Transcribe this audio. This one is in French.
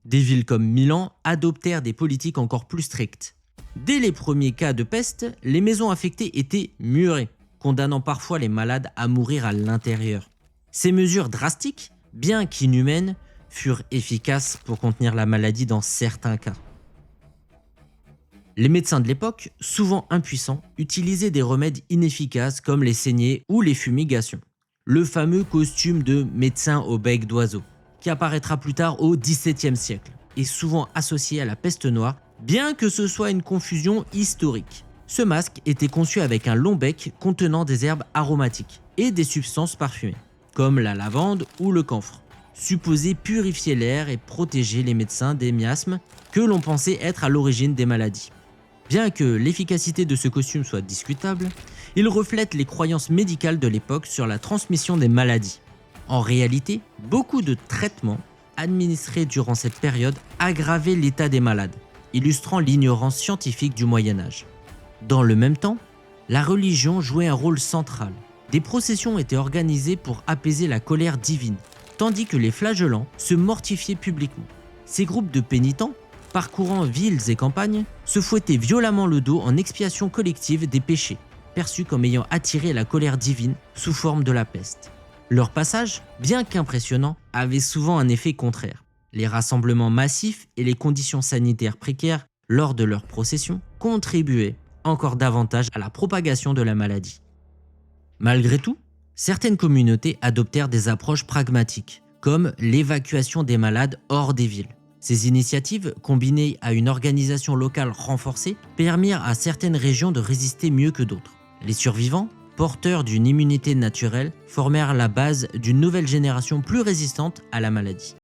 Des villes comme Milan adoptèrent des politiques encore plus strictes. Dès les premiers cas de peste, les maisons affectées étaient murées, condamnant parfois les malades à mourir à l'intérieur. Ces mesures drastiques, bien qu'inhumaines, furent efficaces pour contenir la maladie dans certains cas. Les médecins de l'époque, souvent impuissants, utilisaient des remèdes inefficaces comme les saignées ou les fumigations. Le fameux costume de médecin au bec d'oiseau, qui apparaîtra plus tard au XVIIe siècle, est souvent associé à la peste noire, bien que ce soit une confusion historique. Ce masque était conçu avec un long bec contenant des herbes aromatiques et des substances parfumées, comme la lavande ou le camphre, supposés purifier l'air et protéger les médecins des miasmes que l'on pensait être à l'origine des maladies. Bien que l'efficacité de ce costume soit discutable, il reflète les croyances médicales de l'époque sur la transmission des maladies. En réalité, beaucoup de traitements administrés durant cette période aggravaient l'état des malades, illustrant l'ignorance scientifique du Moyen-Âge. Dans le même temps, la religion jouait un rôle central. Des processions étaient organisées pour apaiser la colère divine, tandis que les flagellants se mortifiaient publiquement. Ces groupes de pénitents, parcourant villes et campagnes, se fouettaient violemment le dos en expiation collective des péchés, perçus comme ayant attiré la colère divine sous forme de la peste. Leur passage, bien qu'impressionnant, avait souvent un effet contraire. Les rassemblements massifs et les conditions sanitaires précaires lors de leurs processions contribuaient encore davantage à la propagation de la maladie. Malgré tout, certaines communautés adoptèrent des approches pragmatiques, comme l'évacuation des malades hors des villes. Ces initiatives, combinées à une organisation locale renforcée, permirent à certaines régions de résister mieux que d'autres. Les survivants, porteurs d'une immunité naturelle, formèrent la base d'une nouvelle génération plus résistante à la maladie.